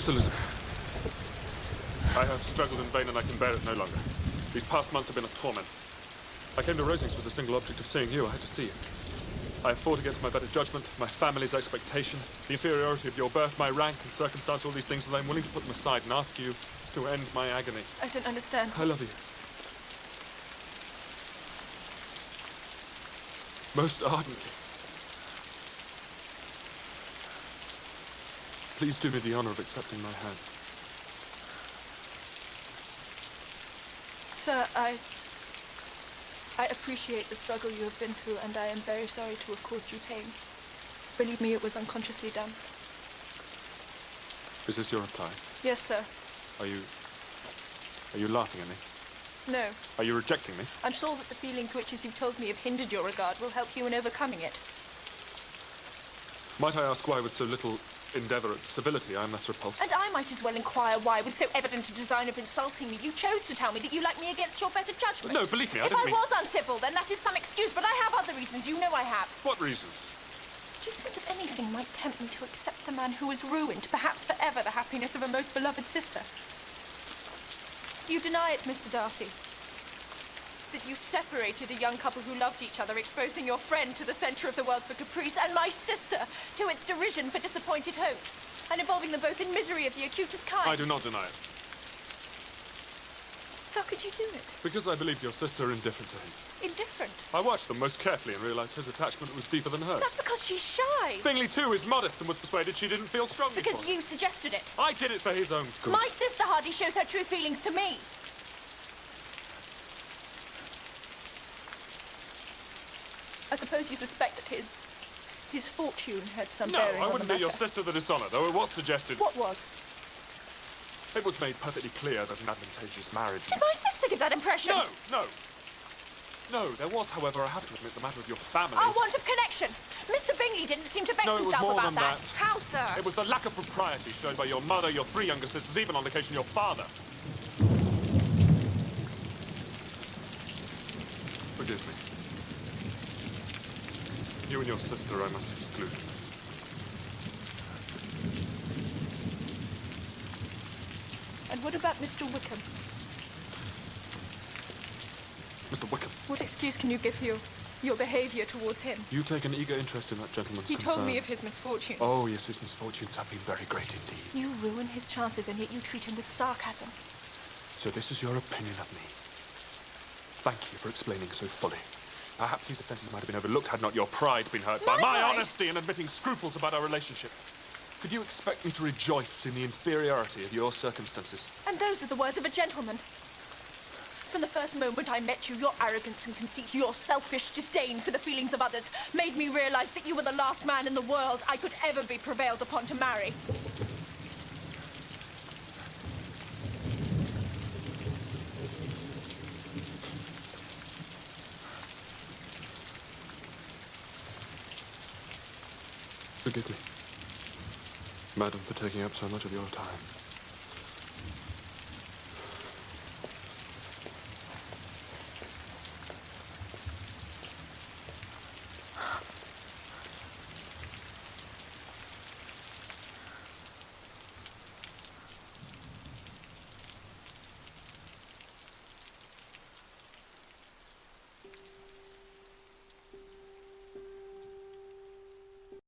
Miss Elizabeth, I have struggled in vain and I can bear it no longer. These past months have been a torment. I came to Rosings with the single object of seeing you. I had to see you. I have fought against my better judgment, my family's expectation, the inferiority of your birth, my rank and circumstance, all these things, and I'm willing to put them aside and ask you to end my agony. I don't understand. I love you. Most ardently. Please do me the honor of accepting my hand. Sir, I appreciate the struggle you have been through, and I am very sorry to have caused you pain. Believe me, it was unconsciously done. Is this your reply? Yes, sir. Are you laughing at me? No. Are you rejecting me? I'm sure that the feelings which, as you've told me, have hindered your regard will help you in overcoming it. Might I ask why, with so little endeavour at civility, I am thus repulsed? And I might as well inquire why, with so evident a design of insulting me, you chose to tell me that you like me against your better judgment. No, believe me, I If didn't I mean... was uncivil, then that is some excuse, but I have other reasons. You know I have. What reasons? Do you think that anything might tempt me to accept the man who has ruined, perhaps forever, the happiness of a most beloved sister? Do you deny it, Mr. Darcy? That you separated a young couple who loved each other, exposing your friend to the centre of the world for caprice, and my sister to its derision for disappointed hopes, and involving them both in misery of the acutest kind? I do not deny it. How could you do it? Because I believed your sister indifferent to him. Indifferent? I watched them most carefully and realised his attachment was deeper than hers. That's because she's shy. Bingley, too, is modest and was persuaded she didn't feel strongly Because for him. you suggested it. I did it for his own good. My sister hardly shows her true feelings to me. I suppose you suspect that his fortune had some bearing on the matter. No, I wouldn't do your sister the dishonour, though it was suggested. What was? It was made perfectly clear that an advantageous marriage... Did my sister give that impression? No. No, there was, however, I have to admit, the matter of your family. Our want of connection. Mr. Bingley didn't seem to vex No, it was himself more about than that. that. How, sir? It was the lack of propriety shown by your mother, your 3 younger sisters, even on occasion your father. Forgive me. You and your sister I must exclude from this. And what about Mr. Wickham? Mr. Wickham, What excuse can you give for your behaviour towards him? you take an eager interest in that gentleman's He concerns. told me of his misfortunes. Oh, yes, his misfortunes have been very great indeed. You ruin his chances, and yet you treat him with sarcasm. So this is your opinion of me. Thank you for explaining so fully. Perhaps these offences might have been overlooked had not your pride been hurt by my pride? honesty in admitting scruples about our relationship. Could you expect me to rejoice in the inferiority of your circumstances? And those are the words of a gentleman. From the first moment I met you, your arrogance and conceit, your selfish disdain for the feelings of others, made me realise that you were the last man in the world I could ever be prevailed upon to marry. Forgive me, madam, for taking up so much of your time.